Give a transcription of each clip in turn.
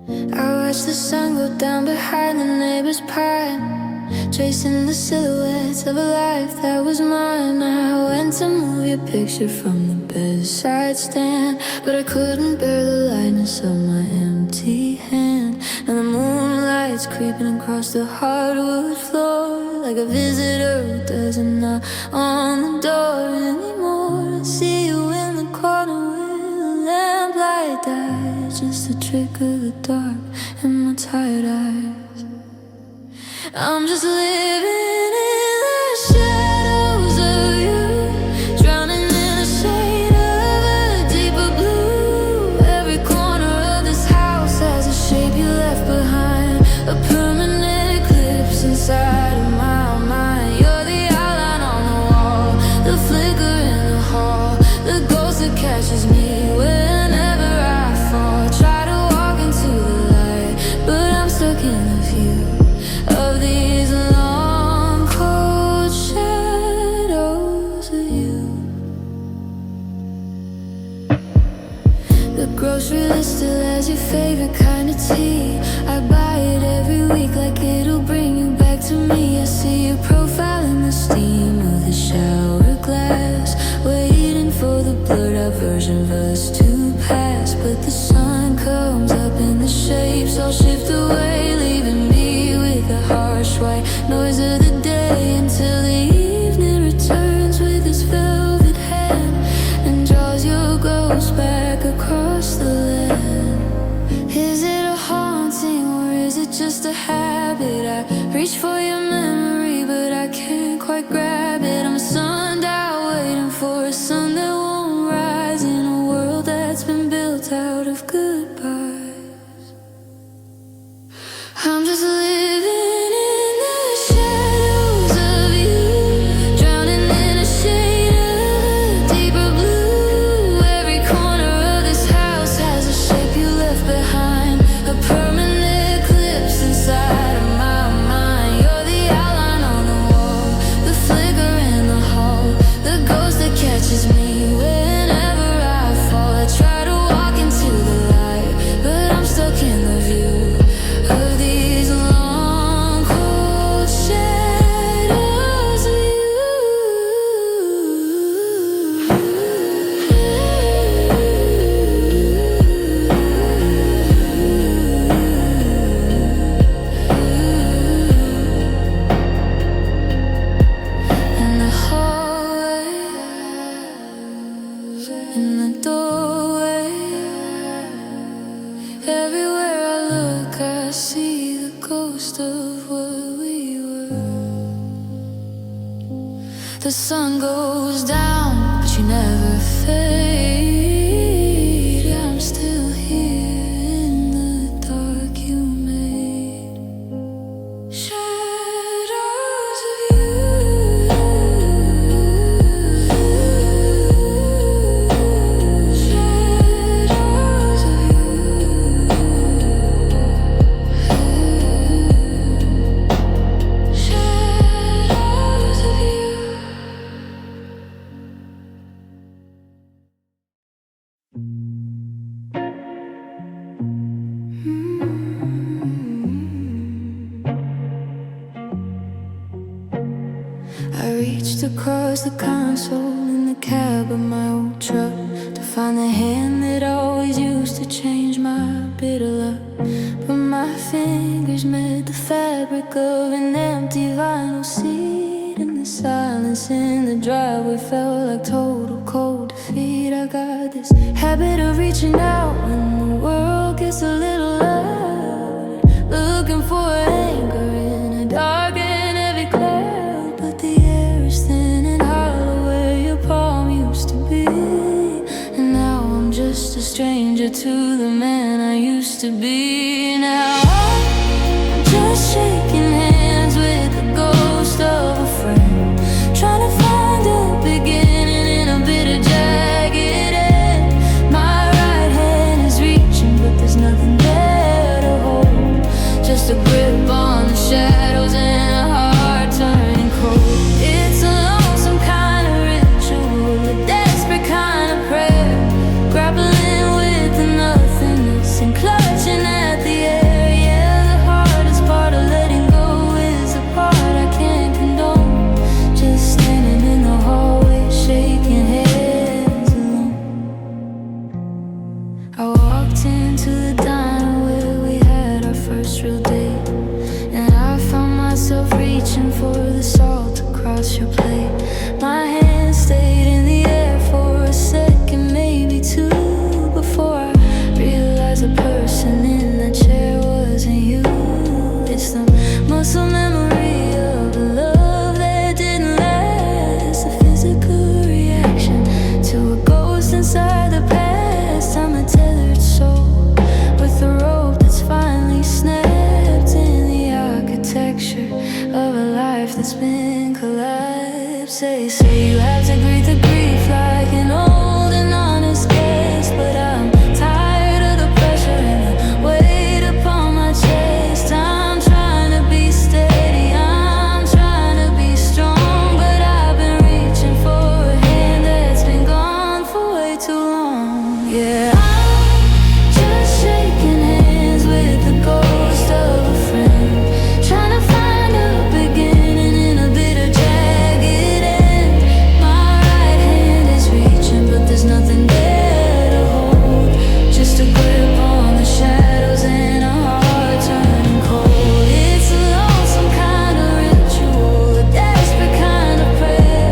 I watched the sun go down behind the neighbor's pine, tracing the silhouettes of a life that was mine. I went to move your picture from the bedside stand, but I couldn't bear the lightness of my empty hand. And the moonlight's creeping across the hardwood floor, like a visitor who doesn't knock on the door anymore. I see you in the corner with the lamplight dies, just a trick of the dark in my tired eyes. I'm just living in the shadows of you, drowning in a shade of a deeper blue. Every corner of this house has a shape you left behind, a permanent eclipse inside of my mind. You're the outline on the wall, the flicker in the hall, the ghost that catches me whenever I fall. Try to walk into the light, but I'm stuck in the view of these long, cold shadows of you. The grocery list still has your favorite kind of tea. I buy it every week like it'll bring you back to me. I see your profile in the steam of the shower glass, waiting for the blurred out version of us to pass. But the sun comes up and the shapes all shift away, leaving me with the harsh white noise of the day, until the evening returns with its velvet hand and draws your ghost back across the land. Is it a haunting or is it just a habit? I reach for your memory but I can't quite grab it. I'm sundown waiting for a sun that won't rise in a world that's been built out of goodbyes. I'm just living in the shadows of you, drowning in a shade of a deeper blue. Every corner of this house has a shape you left behind, a permanent eclipse inside of my mind. You're the outline on the wall, the flicker in the hall, the ghost that catches me whenever I fall. I try to walk into the light, but I'm stuck in the view of these long, cold shadows of you. In the hallway, in the doorway, everywhere I look I see the ghost of what we were. The sun goes down but you never fade. I'm still here in the dark you made. Shadows of you, shadows of you, shadows of you. I reached across the console in the cab of my old truck to find the hand that always used to change my bitter luck. But my fingers met the fabric of an empty vinyl seat, and the silence in the driveway felt like total cold defeat. I got this habit of reaching out when the world gets a little loud, looking for anger in a dark and heavy cloud. But the air is thin and hollow where your palm used to be, and now I'm just a stranger to the man I used to be. Now I'm just shaking hands with the ghost of a friend, trying to find a beginning in a bitter jagged end. My right hand is reaching but there's nothing there to hold, just a grip on the shadows and a heart turning cold. It's a lonesome kind of ritual, a desperate kind of prayer, grappling with the nothingness and clutching at the to the diner where we had our first real date. And I found myself reaching for the salt across your plate. My hand stayed in the air for a second, maybe two, before I realized the person in that chair wasn't you. It's the muscle memory of a love that didn't last, a physical reaction to a ghost inside the past. I'm a tethered soul with a rope that's finally snapped in the architecture of a life that's been collapsed. They say you have to greet the grief like an old and honest guest, but I'm tired of the pressure and the weight upon my chest. I'm trying to be steady, I'm trying to be strong, but I've been reaching for a hand that's been gone for way too long. Yeah, I'm just shaking hands with the ghost of a friend, trying to find a beginning in a bitter jagged end. My right hand is reaching, but there's nothing there to hold, just a grip on the shadows and a heart turning cold. It's a lonesome kind of ritual, a desperate kind of prayer,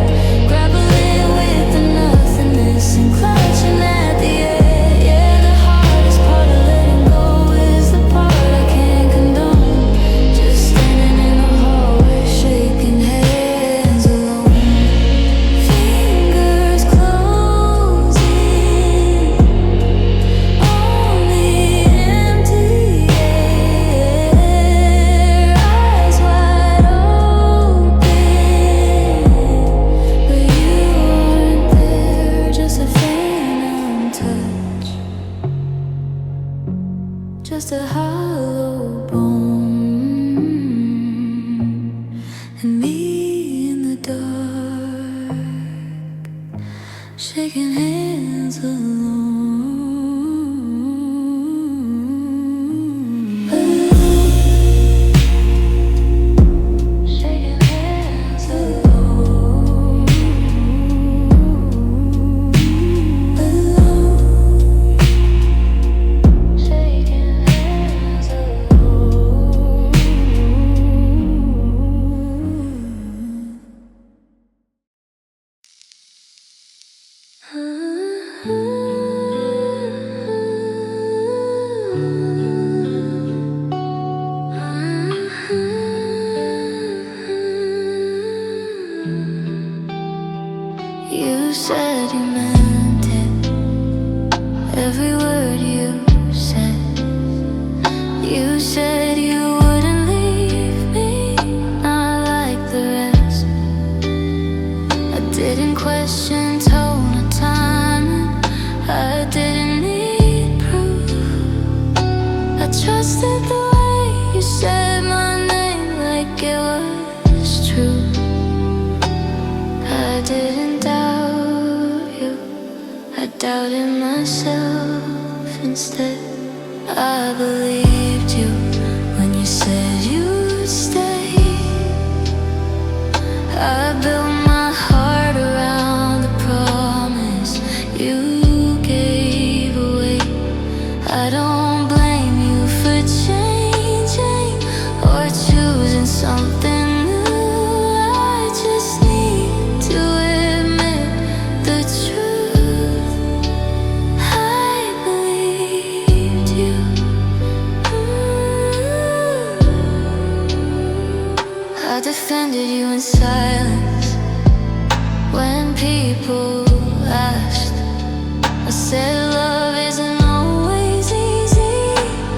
grappling with the nothingness and clutching at the air. Yeah, the hardest part of letting go is the part I can't condone, just standing in the hallway shaking hands alone. Fingers closing on the empty air, eyes wide open, but you weren't there, just a phantom touch, just a hollow bone, and me in the dark, shaking hands alone. Shaking hands alone. Shaking hands alone. You said you meant it, every word you said. You said you wouldn't leave me, not like the rest. I didn't question tone or timing, I didn't need proof. I trusted the way you said my name like it was true. I didn't doubt you, I doubted myself instead. I believed you when you said you'd stay. I built my heart around the promise you gave away. I don't blame you for changing or choosing something new. I just need to admit the truth. I believed you. I defended you in silence when people asked. I said love isn't always easy,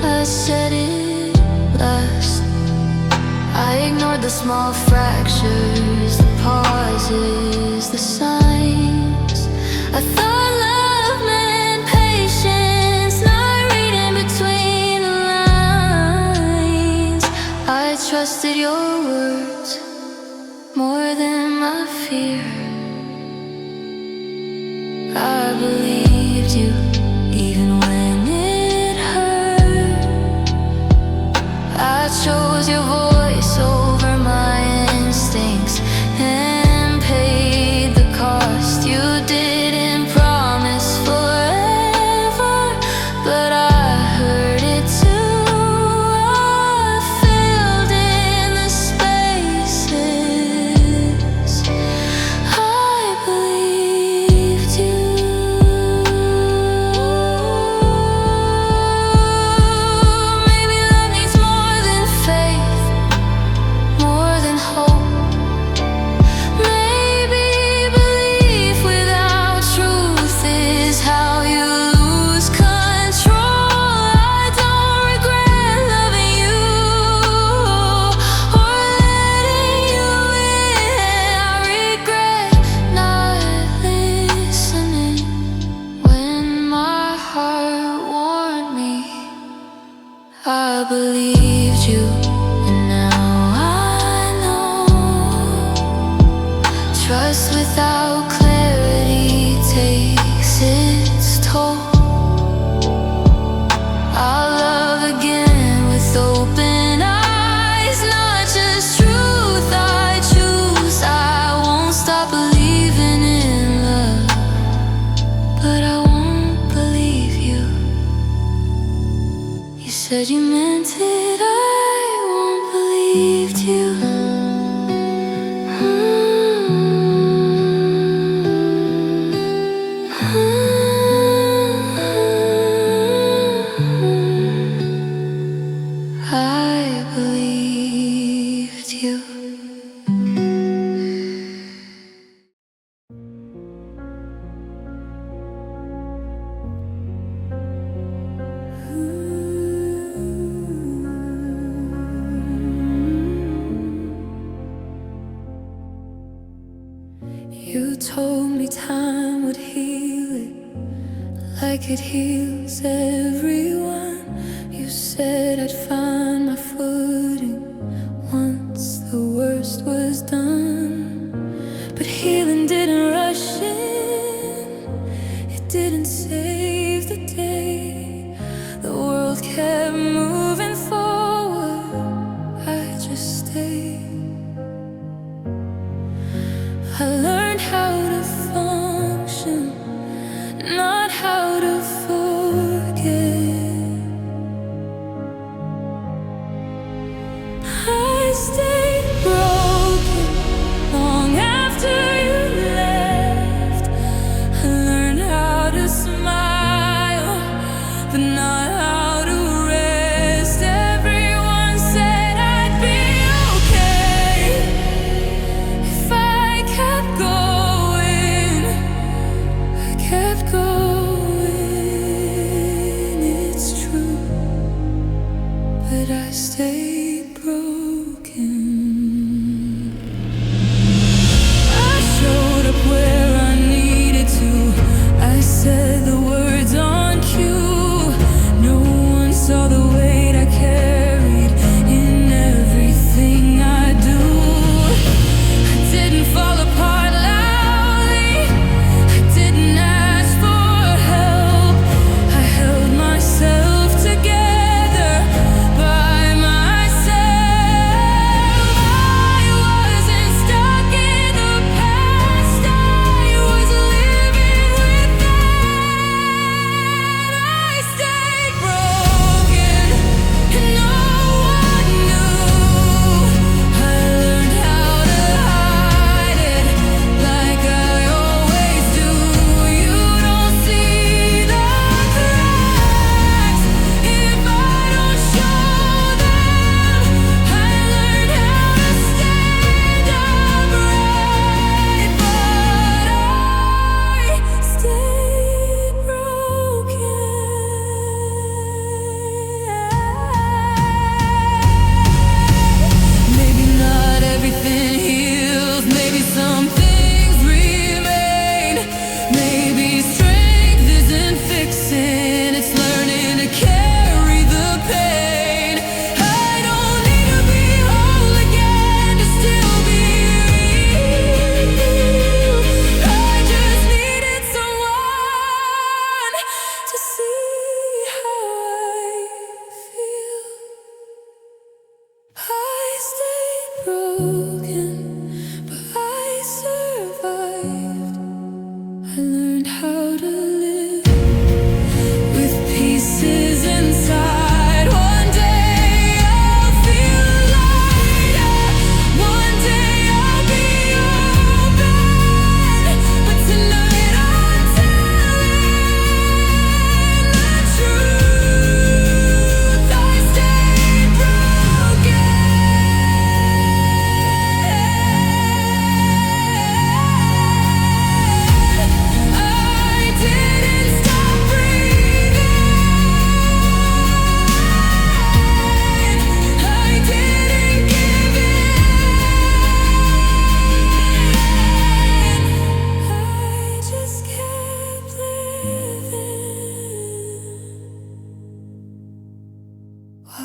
I said it last. I ignored the small fractures, the pauses, the signs. I thought love meant patience, not reading between the lines. I trusted your words more than my fear. I believed you even when it hurt. I chose your voice over my instincts and paid the cost. You didn't promise forever, but I believed you, and now I know. Trust without clarity takes its toll. I'll love again with open eyes, not just truth I choose. I won't stop believing in love, but I won't believe you. You said you meant it, I won't believe you. I believed you. You told me time would heal it like it heals everyone. You said I'd find my footing once the worst was done. But healing didn't rush in, it didn't save the day. The world kept moving forward, I just stayed. I learned how to function, not how to forget. I stayed broken long after you left. I learned how to smile, but not how to rest.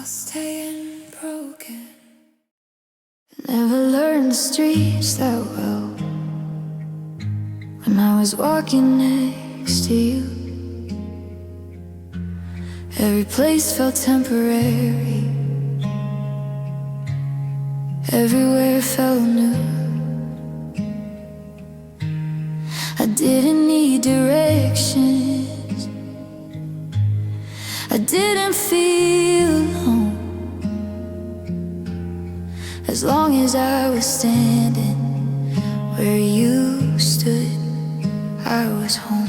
while staying broken. Never learned the streets that well when I was walking next to you. Every place felt temporary, everywhere felt new. I didn't need directions, I didn't feel alone. As long as I was standing where you stood, I was home.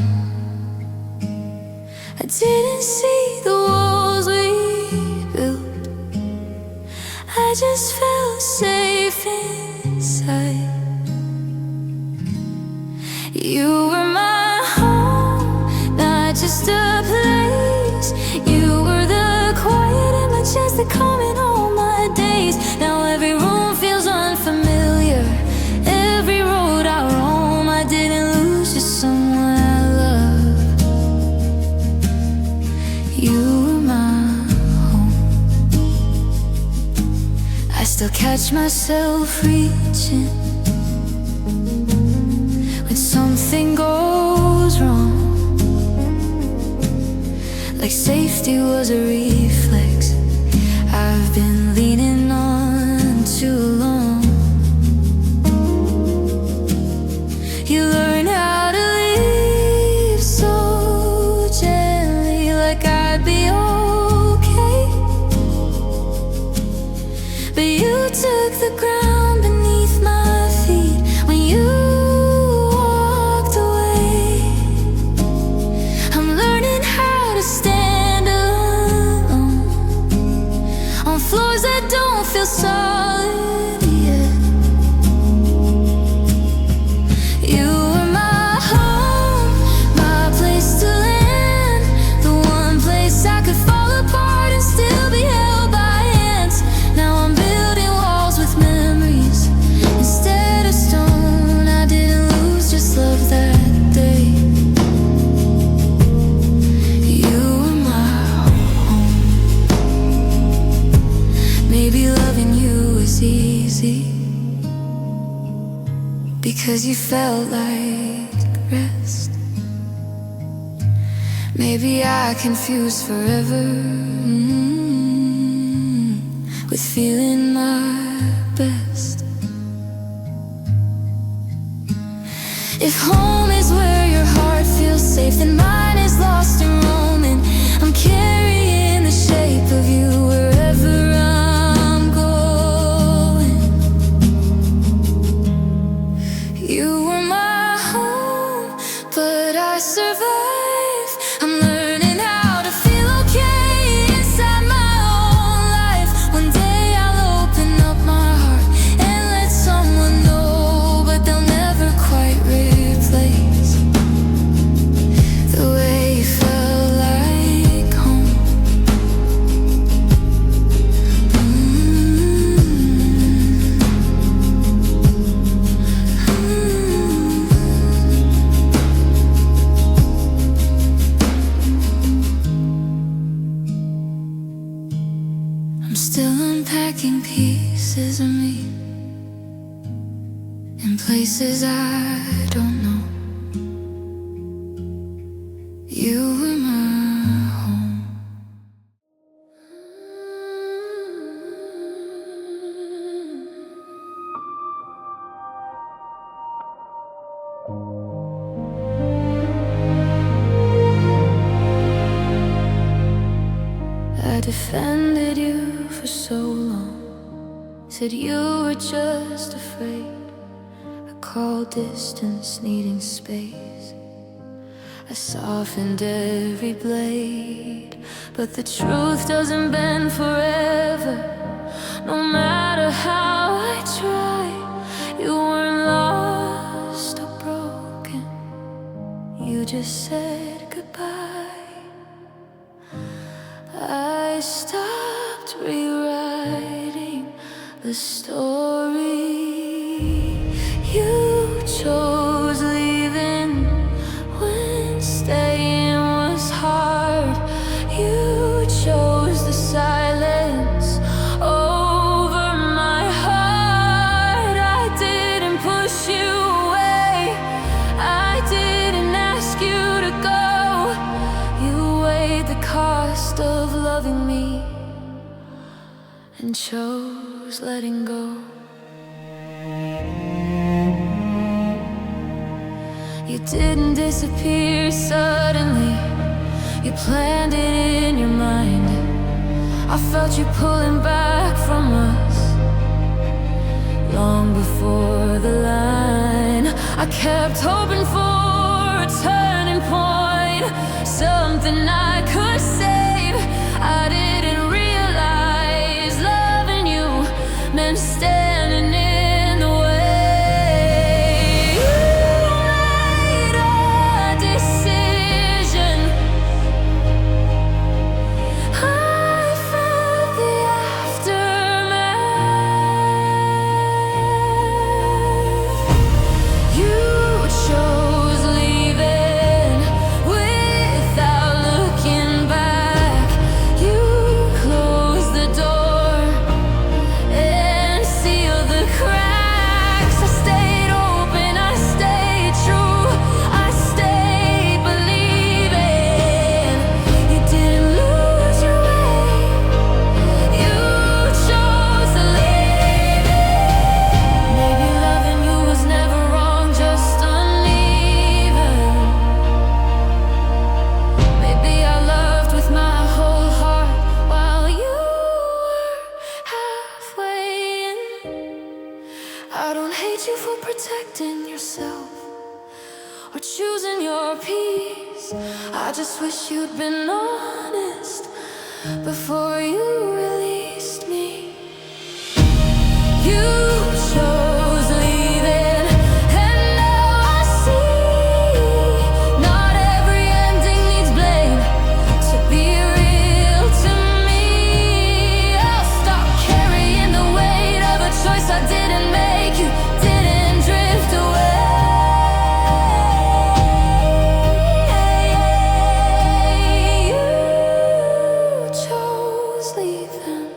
I didn't see the walls we built, I just felt safe inside. You were my home, not just a place. You were the quiet in my chest that calmed in all my days. Now every room feels unfamiliar, every road I roam. I didn't lose just someone I loved. You were my home. I still catch myself reaching when something goes wrong, like safety was a reflex I've been leaning on too long. You learn how to leave so gently, like I'd be okay, but you took the ground beneath my feet when you walked away. I'm learning how to stand alone on floors that don't feel solid yet. You were my home, my place to land, the one place I could fall apart and still be held by hands. Now I'm building walls with memories instead of stone. I didn't lose just love that day. You were my home. Maybe loving you was easy because you felt like rest. Maybe I confused forever with feeling my best. If home is where your heart feels safe, then mine is lost and roaming. I'm carrying the shape of you wherever I'm going. You were my home, but I survived. I'm learning how to feel okay inside my own life. One day I'll open up my heart and let someone know, but they'll never quite replace the way you felt like home. I'm still unpacking pieces of me in places I don't know. You were my home. I defended you for so long, said you were just afraid. I called distance needing space, I softened every blade. But the truth doesn't bend forever, no matter how I try. You weren't lost or broken, you just said goodbye. I stopped rewriting the story. You chose leaving when staying was hard. You chose the silence holding me and chose letting go. You didn't disappear suddenly, you planned it in your mind. I felt you pulling back from us long before the line. I kept hoping for a turning point, something I could save. I didn't realize loving you meant standing in the way. You made a decision. I felt the aftermath. You chose leaving without looking back. You closed the door and sealed the cracks. I stayed open, I stayed true, I stayed believing. You didn't lose your way, you chose to leave it. Maybe loving you was never wrong, just uneven. Maybe I loved with my whole heart while you were halfway in. I don't hate you for protecting yourself or choosing your peace. I just wish you'd been honest before you released me. You chose leaving, and now I see not every ending needs blame to be real to me. I'll stop carrying the weight of a choice I didn't make. You didn't drift away. You chose leaving.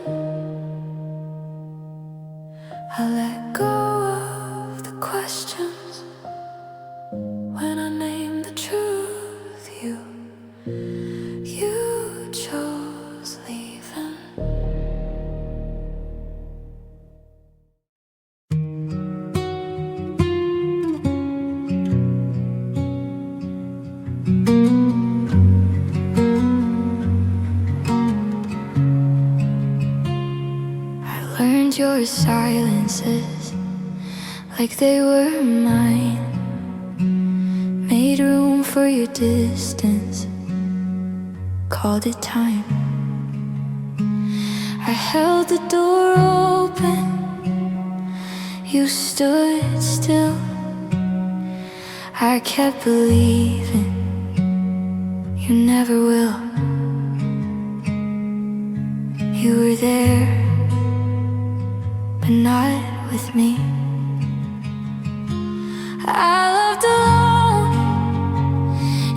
I let go of the questions when I named the truth. You chose leaving. I learned your silences like they were mine, made room for your distance, called it time. I held the door open, you stood still. I kept believing you never will. You were there, but not with me. I loved alone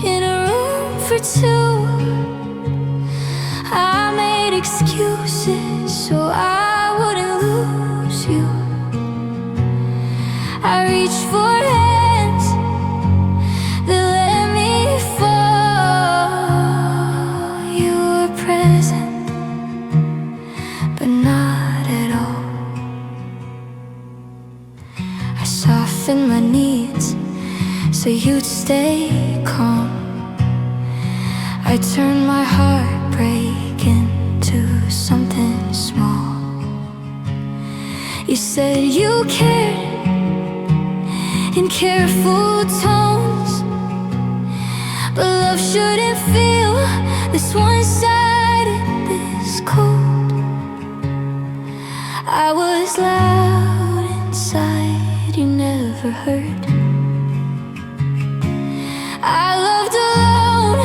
in a room for two. I made excuses so I wouldn't lose you. I reached for hands that let me fall. You were present, but not at all. I softened my needs so you'd stay calm. I turned my heartbreak into something small. You said you cared in careful tones, but love shouldn't feel this one-sided, this cold. I was loud inside, you never heard. I loved alone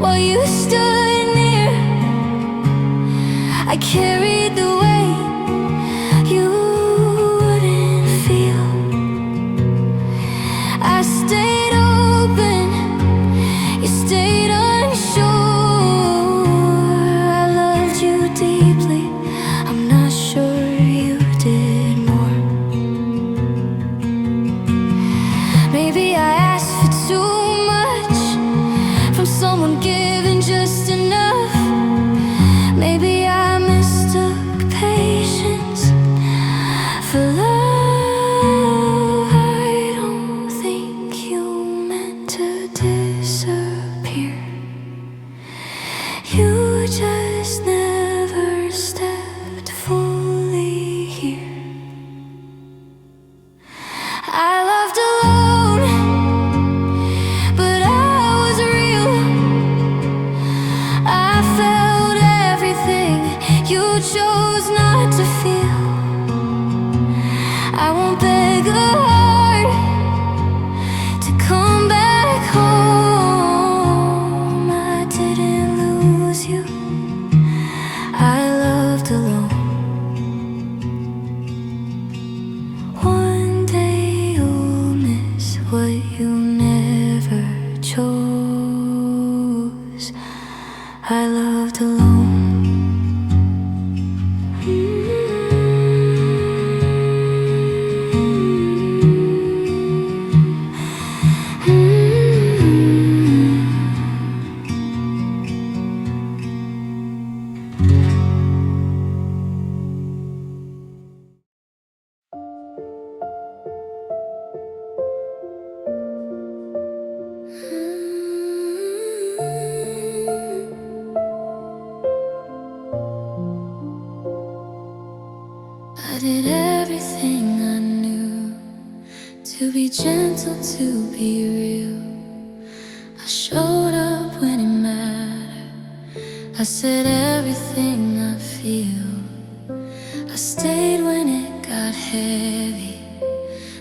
while you stood near. I carried the weight you wouldn't feel. I stayed open, you stayed unsure. I loved you deeply, I'm not sure you did more. Maybe I asked for too much from someone giving just enough. to feel. I won't beg a heart to come back home. I didn't lose you, I loved alone. One day you'll miss what you never chose. I loved alone. I did everything I knew to be gentle, to be real. I showed up when it mattered. I said everything I feel. I stayed when it got heavy.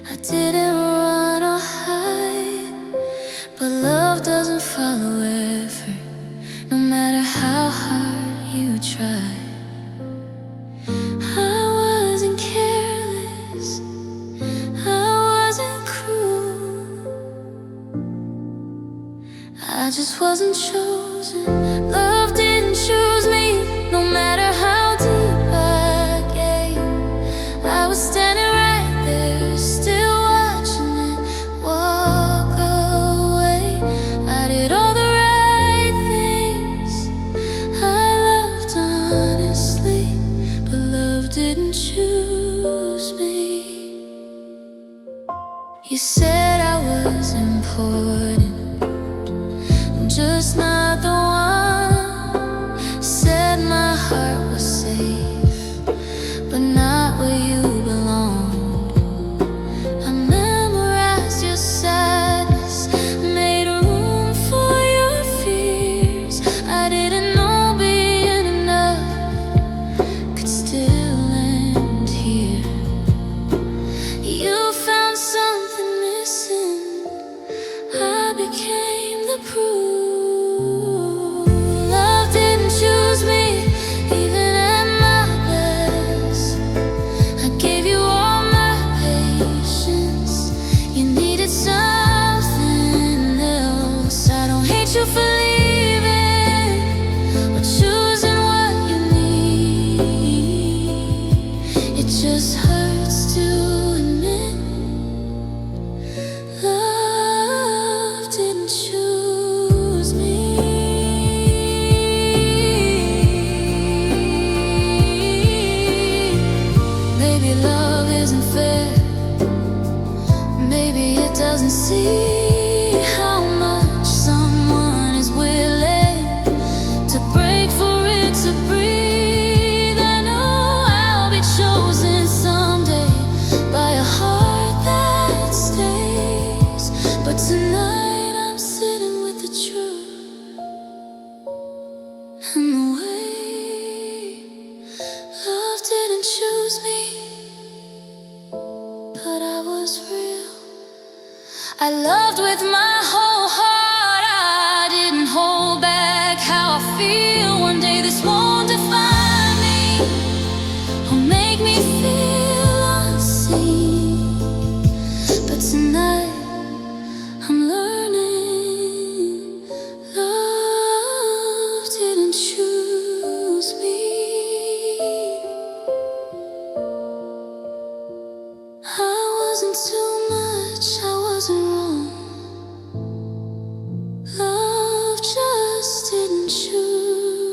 I didn't run or hide. But love doesn't follow effort, no matter how hard you try. I just wasn't chosen. Love didn't choose me, no matter how deep I gave. I was standing right there, still watching it walk away. I did all the right things, I loved honestly, but love didn't choose me. You said I was important, just not the one. Said my heart was safe, but not where you belonged. I memorized your sadness, made room for your fears. I didn't know being enough could still end here. You found something missing, I became the proof. You for leaving or choosing what you need. It just hurts to admit love didn't choose me. Maybe love isn't fair, maybe it doesn't see how much someone is willing to break for it to breathe. I know I'll be chosen someday by a heart that stays, but tonight I'm sitting with the truth and the way love didn't choose me, but I was real. I loved with my whole heart. I didn't hold back how I feel. One day this won't define me or make me feel unseen, but tonight I'm learning love didn't choose me. I wasn't too much, I wasn't wrong. Love just didn't choose.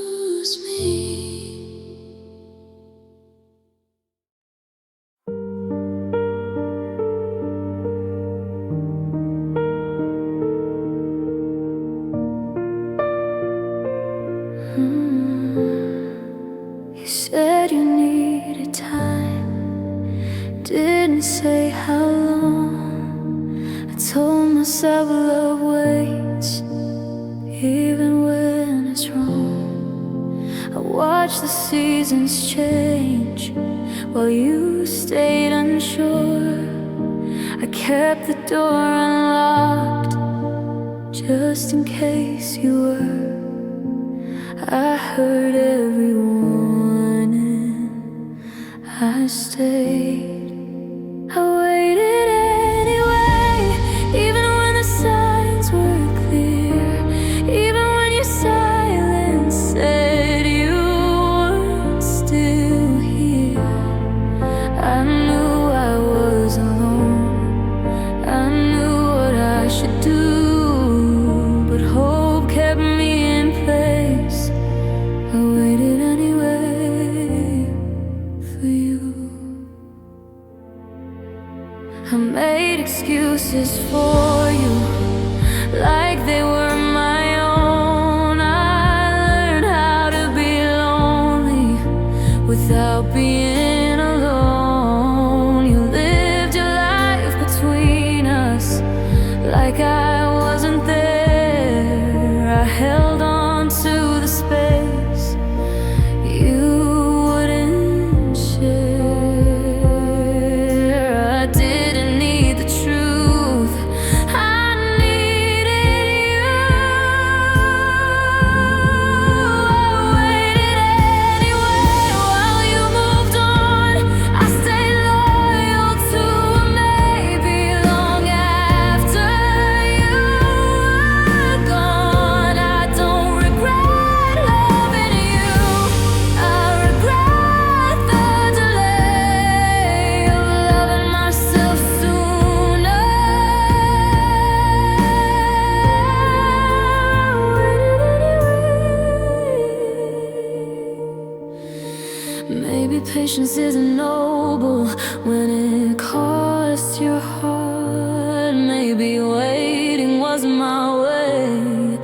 watched the seasons change while you stayed unsure. I kept the door unlocked just in case you were. I heard every warning, I stayed. I waited anyway, even when the signs were clear, even when your silence said you weren't still here. I knew I was alone, I knew what I should do, but hope kept me in place. I waited anyway for you. I made excuses for you, like they were my own. I learned how to be lonely without being alone. You lived your life between us like I wasn't there. I held on to the space you wouldn't share. I didn't need the truth, I needed you. I waited anyway while you moved on. I stayed loyal to a maybe long after you were gone. I don't regret loving you, I regret the delay of loving myself sooner. Maybe patience isn't noble when it costs your heart. Maybe waiting was my way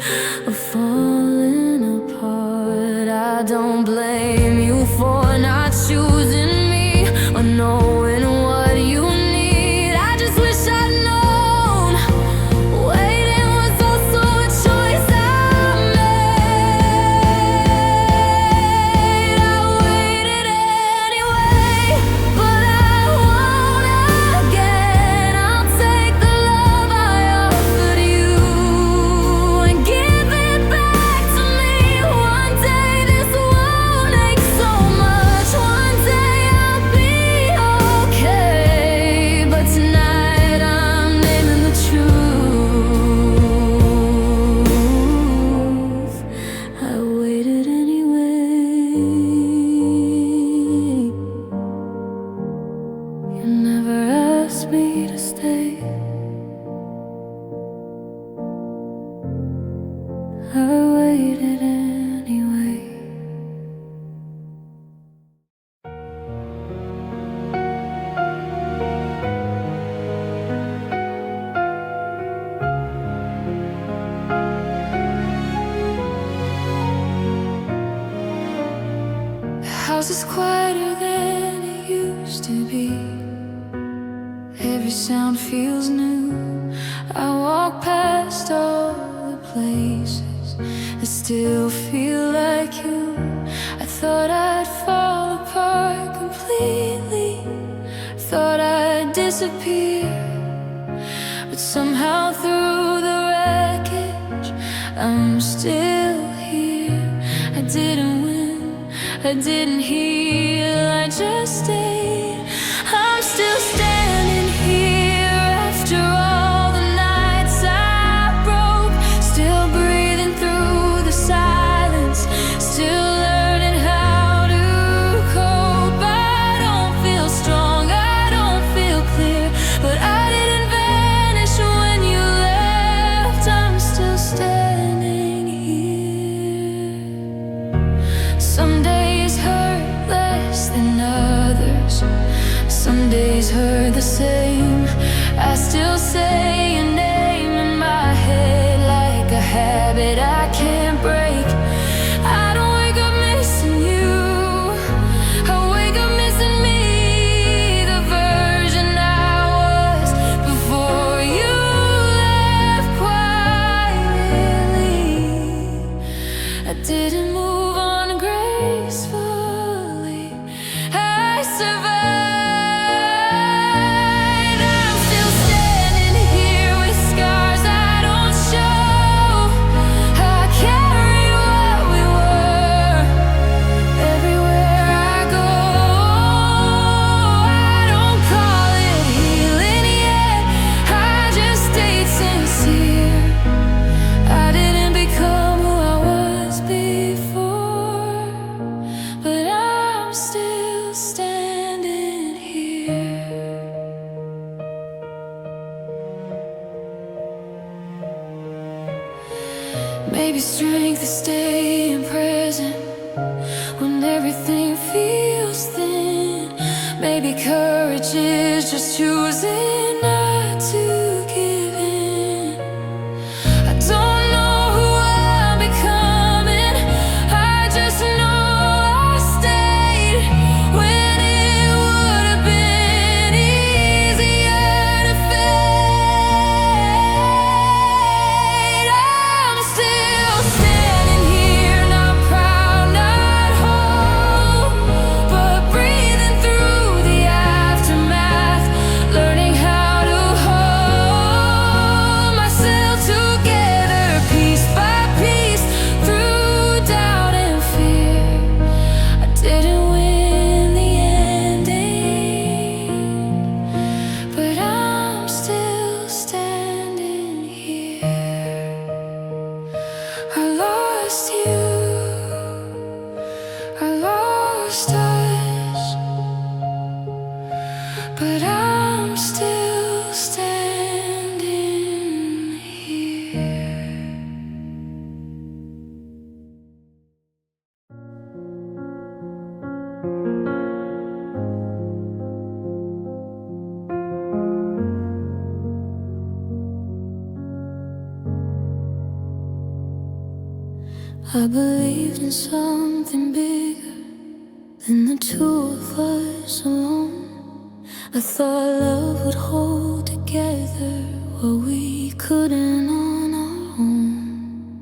of falling apart. I don't blame you for not choosing me or knowing what you need. I just wish I'd known waiting was also a choice I made. I waited anyway, but I won't again. I'll take the love I offered you and give it back to me. One day this won't ache so much. One day I'll be okay. But tonight I'm naming the truth. I waited anyway. You never asked me to stay. I waited anyway. The house is quieter than it used to be. Every sound feels new. I walk past all the places that still feel like you. I thought I'd fall apart completely, thought I'd disappear, but somehow through the wreckage I'm still here. I didn't win, I didn't heal, I just stayed. I'm still standing here after all the nights I broke, still breathing through the silence, still learning how to cope. I don't feel strong, I don't feel clear, but I didn't vanish when you left. I'm still standing here. Some days hurt less than others, some days hurt the same. I still say your name in my head like a habit I can't break. I don't wake up missing you, I wake up missing me, the version I was before you left quietly. I didn't move on gracefully, strength to stay in present when everything feels thin. Maybe courage is just choosing not to give in. I don't know who I'm becoming, I just know I stayed when it would have been easier to fade. I'm still standing here, not proud, not whole, but breathing through the aftermath, learning how to hold myself together piece by piece through doubt and fear. I didn't win the ending, but I'm still standing here. I lost you, I lost us, but I'm still standing here. I believed in something bigger than the two of us alone. I thought love would hold together what we couldn't on our own.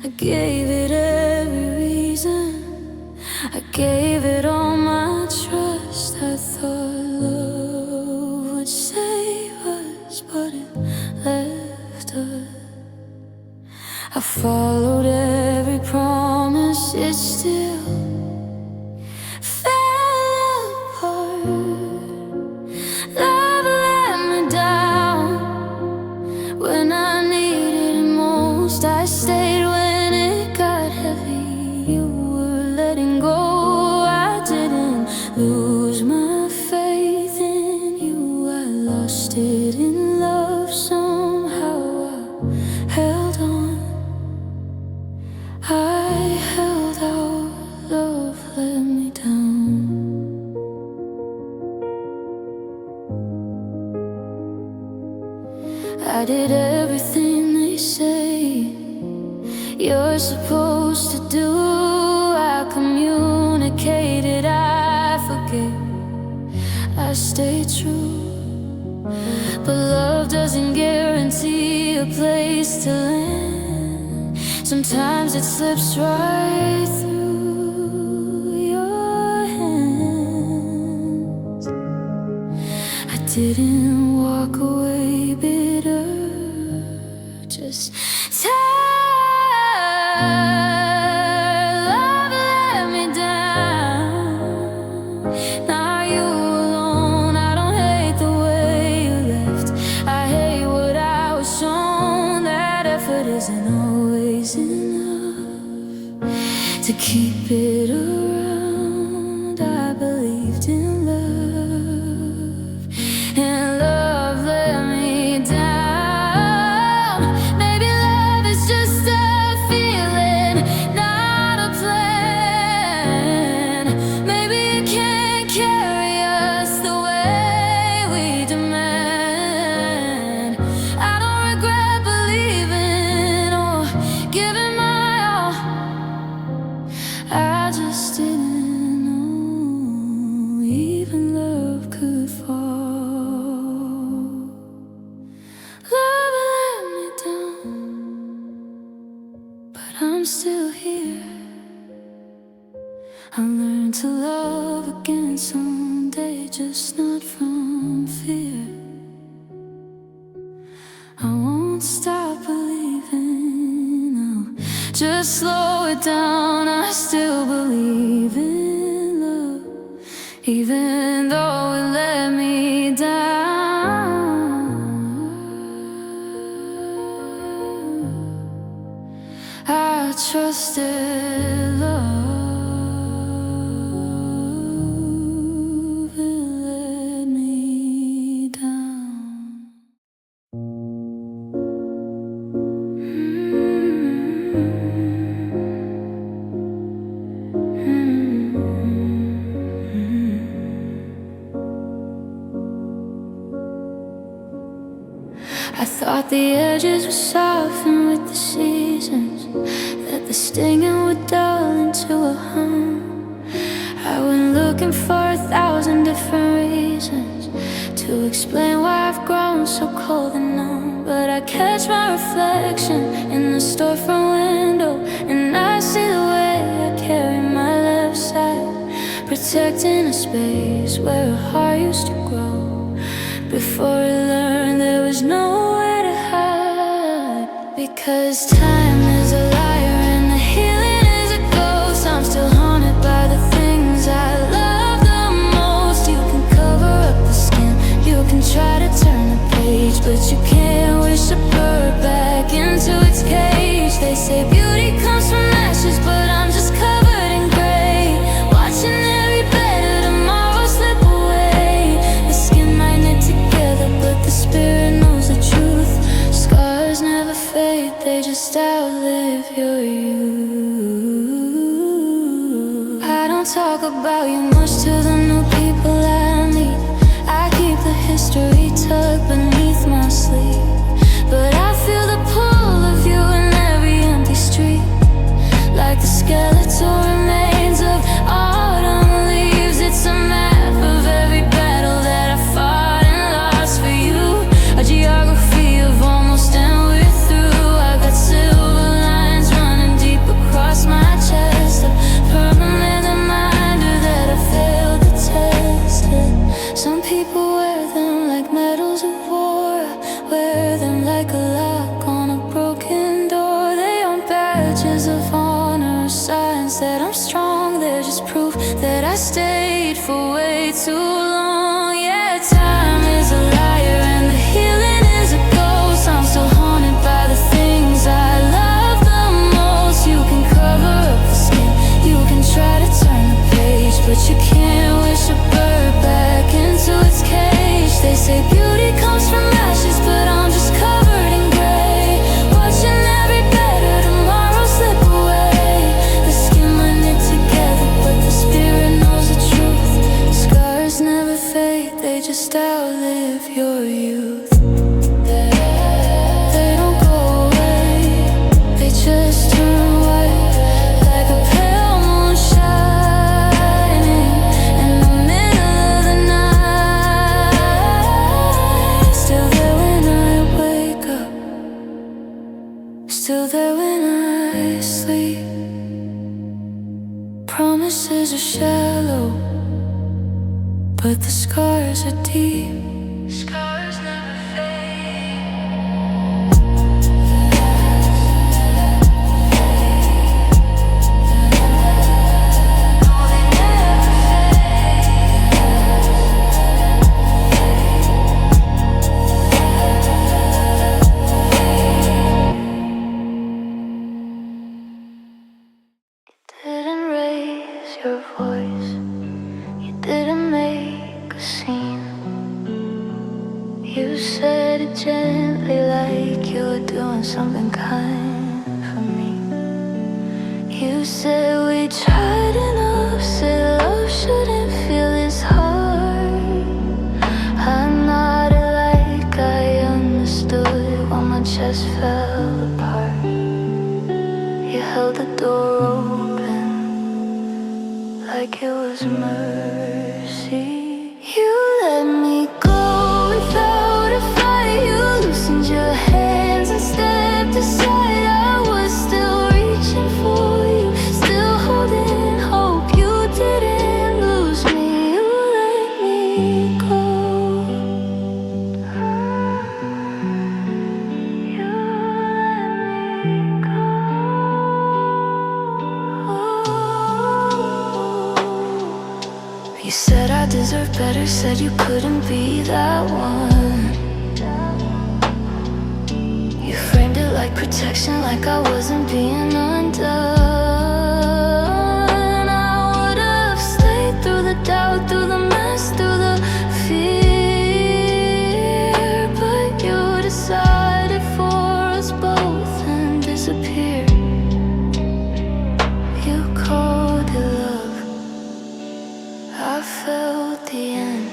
I gave it every reason, I gave it all my trust. I thought love would save us, but it left us. I followed every promise, it still fell apart. Love let me down when I needed it most. I stayed when it got heavy. You were letting go. I didn't lose my faith in you, I lost it in love. Somehow I held on, I held out. Love let me down. I did everything they say you're supposed to do. I communicated, I forgave, I stayed true. But love doesn't guarantee a place to land. Sometimes it slips right through your hands. I didn't walk away bitter, just tired. Love let me down. Now you alone. I don't hate the way you left, I hate what I was shown. That effort isn't always enough to keep it around. I believed in love, and love let me down. Maybe love is just a feeling, not a plan. Maybe it can't carry us the way we demand. I don't regret believing or giving my all. I just didn't know even love could fall. Love let me down, but I'm still here. I learned to love again someday, just not from fear. I won't stop believing, I'll just slow it down. I still believe in love, even though it let me down. I trusted love, it let me down. thought the edges would soften with the seasons, that the stinging would dull into a hum. I went looking for 1,000 different reasons to explain why I've grown so cold and numb. But I catch my reflection in the storefront window, and I see the way I carry my left side, protecting a space where a heart used to grow. Before I learned there was nowhere to hide. Because time is a liar and the healing is a ghost. I'm still haunted by the things I love the most. You can cover up the skin, you can try to turn the page, but you can't wish a bird back into its cage. They say beauty comes from ashes, but I'm just covered in gray, watching every better tomorrow slip away. The skin might knit together, but the spirit knows the truth. Scars never fade, they just outlive your youth. I don't talk about you much to the new people I meet. I keep the history tucked beneath my sleeve, but I feel the pull of you in every empty street, like the skeletal remains of autumn leaves. It's a map of every battle that I fought and lost for you, a geography of almost and we're through. I got silver lines running deep across my chest, a permanent reminder that I failed the test. Some people wear them like medals of war, wear them like a lock on a broken door. They aren't badges of honor, signs that I'm strong. They're just proof that I stayed for way too long. Yeah, time is a liar and the healing is a ghost. I'm still haunted by the things I love the most. You can cover up the skin, you can try to turn the page, but you can't wish a bird back into its cage. They say beauty comes from ashes, but I'm just covered in gray, watching every better tomorrow slip away. The skin might knit together, but the spirit knows the truth. Scars never fade, they just outlive your youth. They don't go away, they just turn white, like a pale moon shining in the middle of the night. Still there when I wake up, still there when I sleep. Promises are shallow, but the scars are deep. Scars never fade. No, they never Didn't raise your voice, you didn't make a scene. You said it gently, like you were doing something kind for me. You said we tried enough, said love shouldn't feel this hard. I nodded like I understood while my chest fell apart. You held the door open like it was mercy. You let me go without a fight. You loosened your hands and stepped aside. I was still reaching for you, still holding hope. You didn't lose me, you let me go. You let me go. You said I deserve better, said you couldn't be that one. You framed it like protection, like I wasn't being undone. I would've stayed through the doubt, through the mess, through the fear, but you decided for us both and disappeared. You called it love, I felt the end.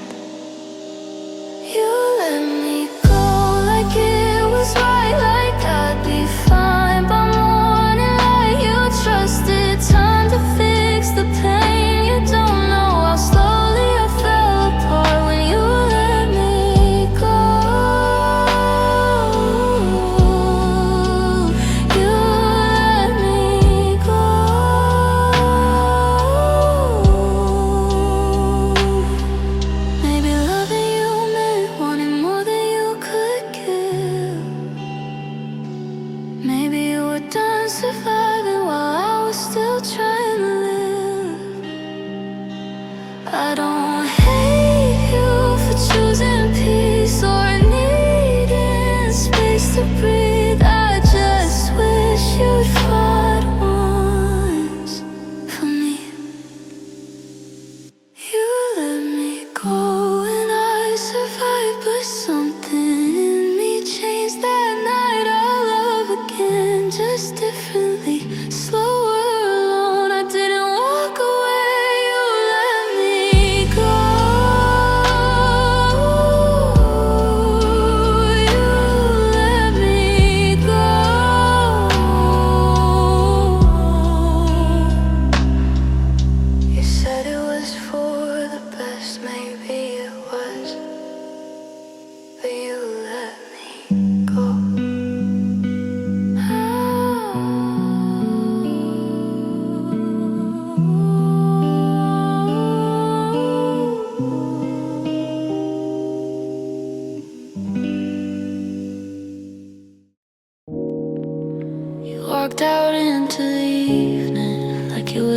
You let me go like it was right.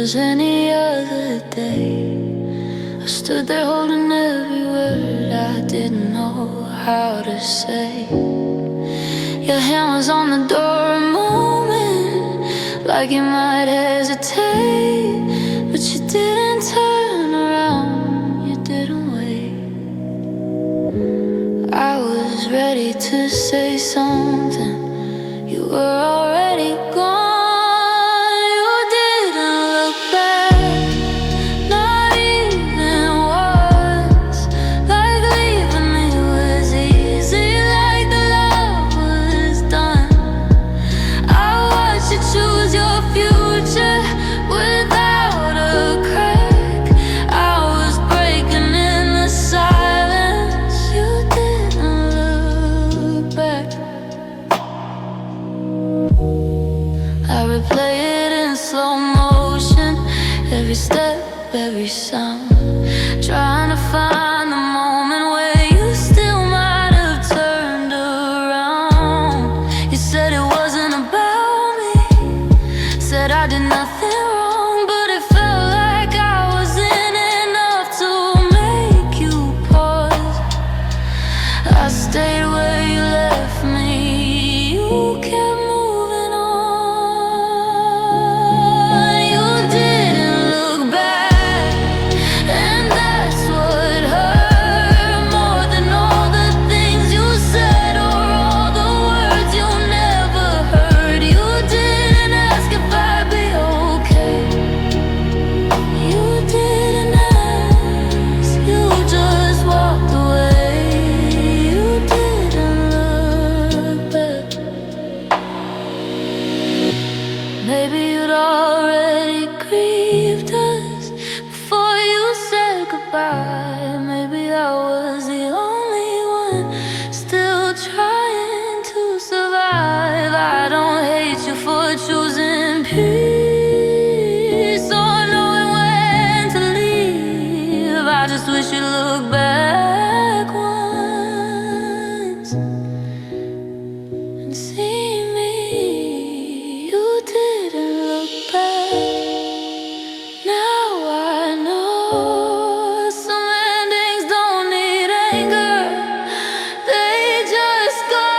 was any other day, I stood there holding every word I didn't know how to say. Your hand was on the door a moment, like you might hesitate, but you didn't turn around, you didn't wait. I was ready to say something, you were already gone. You didn't look back, not even once. Like leaving me was easy, like the love was done. I watched you choose your future without a crack. I was breaking in the silence. You didn't look back. I replay it in slow motion, every step, every sound, trying to find the moment where you still might have turned around. You said it wasn't about me, said I did nothing wrong, but it felt like I wasn't enough to make you pause. I stayed where you left me, you kept moving on. You didn't look back, and that's what hurt more than all the things you said or all the words you never heard. You didn't ask if I'd be okay. You didn't ask, you just walked away. You didn't look back. Maybe you'd already grieved us before you said goodbye. Maybe I was the only one still trying to survive. I don't hate you for choosing peace or knowing when to leave. I just wish you'd look back once and see me. You didn't look back. Now I know some endings don't need anger, they just go.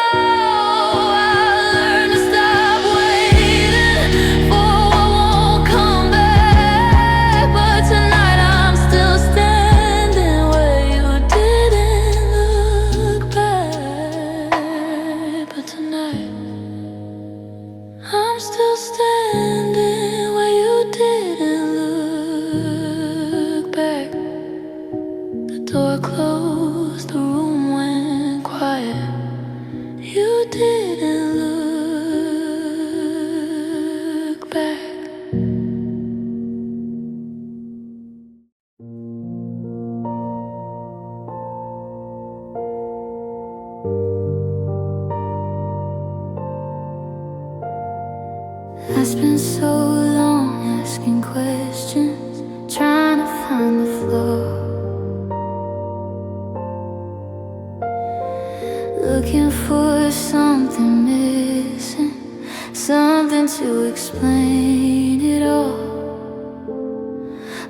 I learned to stop waiting for what won't come back, but tonight I'm still standing where you didn't look back. But tonight I'm still standing where you didn't look back. The door closed, the room went quiet. You didn't look back. I spent so long asking questions, trying to find the flaw, looking for something missing, something to explain it all.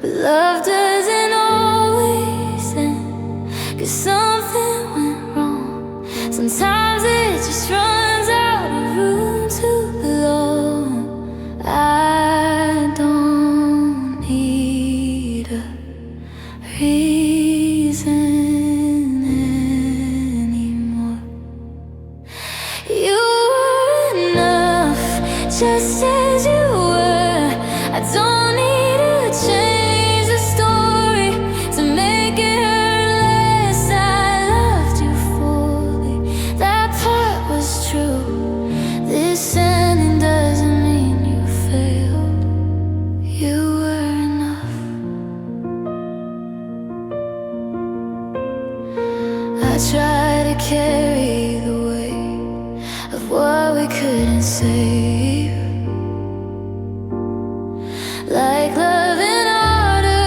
But love doesn't always end, 'cause something went wrong. Sometimes it just runs out of room to belong. I don't need a reason anymore. You were enough, just as you were. I don't need to change the story to make it hurt less. I loved you fully, that part was true. This ending doesn't mean you failed. You were enough. I tried to carry the weight of what we couldn't save, like love and order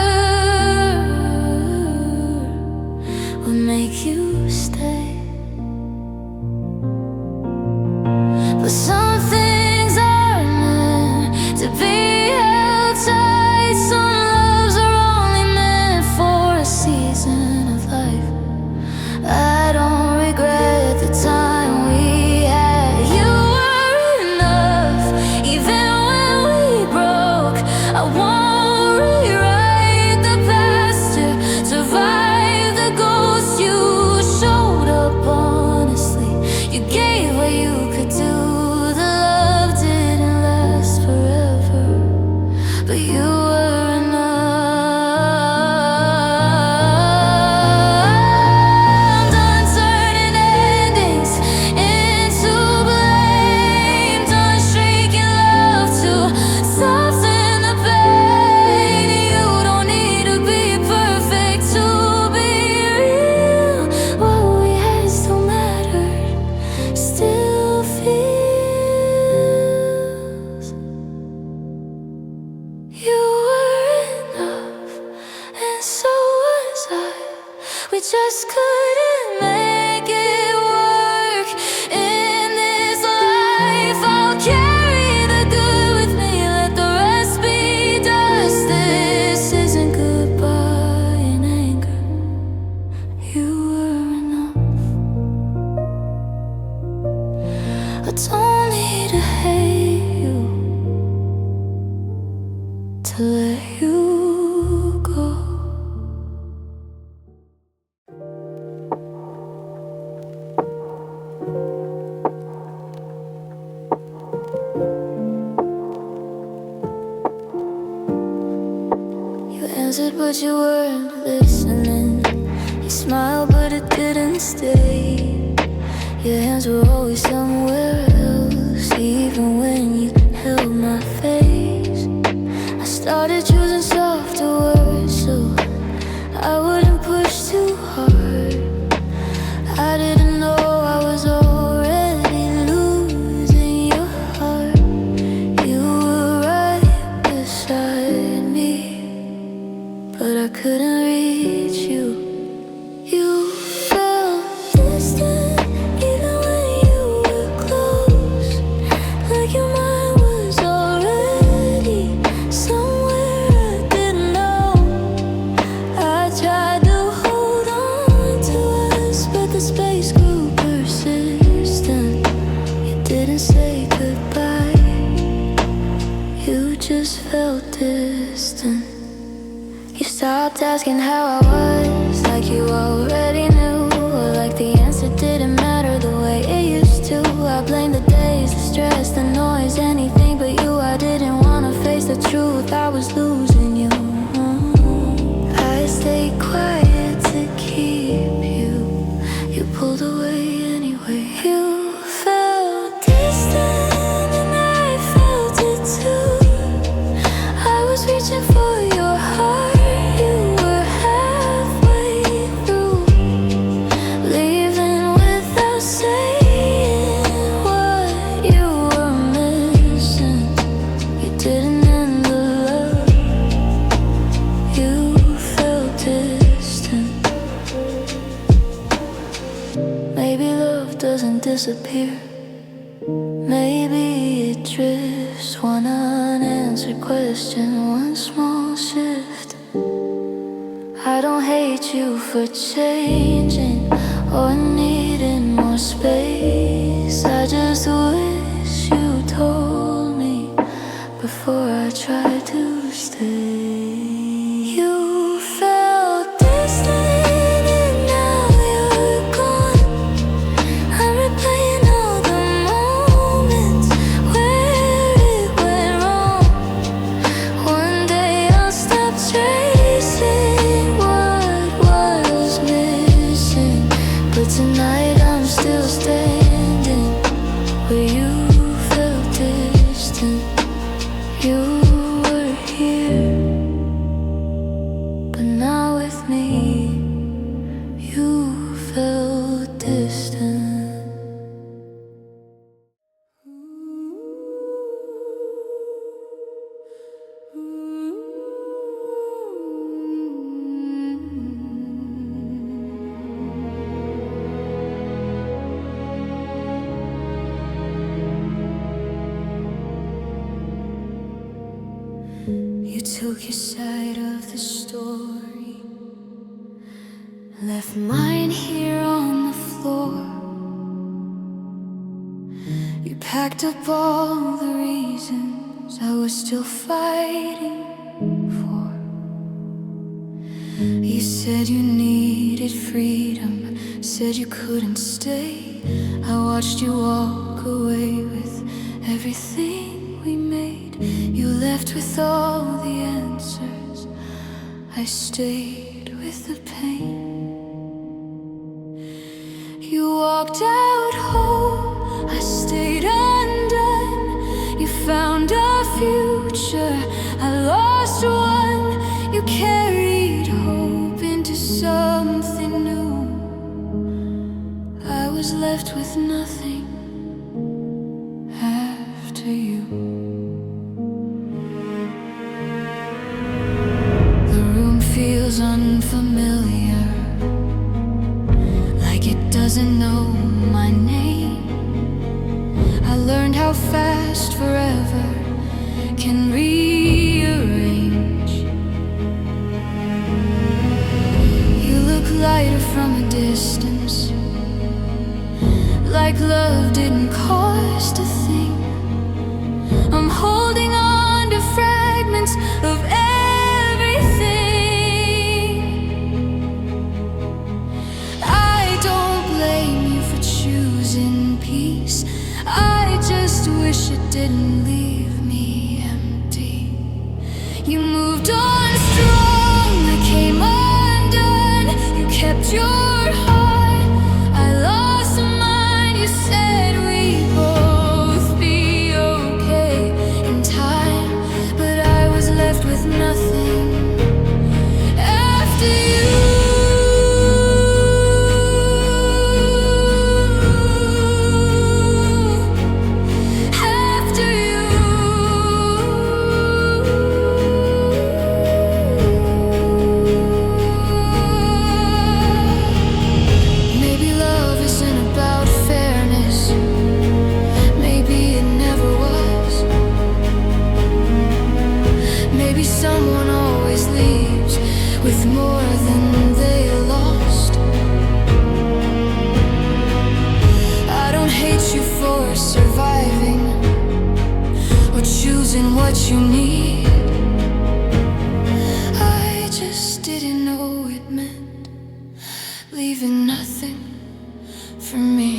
would make you stay. But some things are meant to be held tight. just couldn't make it work in this life. I'll carry the good with me, let the rest be dust. This isn't goodbye in anger. You were enough. I don't need to hate you to let you go. You answered but you weren't listening. You smiled but it didn't stay. Your hands were always somewhere else, even when you held my face. I started choosing softer words so I wouldn't push too hard. I didn't know I was already losing your heart. You were right beside me, but I couldn't reach you. You felt distant even when you were close, like your mind was already somewhere I didn't know. I tried to hold on to us, but the space grew persistent. You didn't say goodbye, you just felt distant. You stopped asking how I was, like you already knew, or like the answer didn't matter the way it used to. I blamed the days, the stress, the noise, anything but you. I didn't wanna face the truth, I was losing you. I stayed quiet to keep you. You pulled away anyway. You felt distant and I felt it too. I was reaching for your heart. You were halfway through, leaving without saying what you were missing. You didn't end the love, you felt distant. Maybe love doesn't disappear, maybe it drifts. One unanswered question, one small shift. I don't hate you for changing or needing more space. I just wish you told me before I tried to stay. You felt distant and now you're gone. I'm replaying all the moments where it went wrong. One day I'll stop chasing what was missing, but tonight I'm still standing where you felt distant. You were here, but not with me. You felt distant. You took your side of the story, left mine here on the floor. You packed up all the reasons I was still fighting for. You said you needed freedom, said you couldn't stay. I watched you walk away with everything we made. You left with all the answers, I stayed with the pain. You walked out whole, I stayed undone. You found a future, I lost one. You carried hope into something new. I was left with nothing after you. The room feels unfamiliar, lighter from a distance, like love didn't cost a thing. I'm holding on to fragments of everything. I don't blame you for choosing peace, I just wish it didn't leave me empty. You moved on strong, I came undone. You kept your heart, I lost mine. You said we'd both be okay in time, but I was left with nothing after you. Maybe someone always leaves with more than they lost. I don't hate you for surviving or choosing what you need. I just didn't know it meant leaving nothing for me.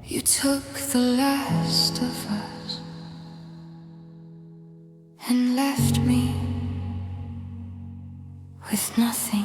You took the last of us and left me with nothing.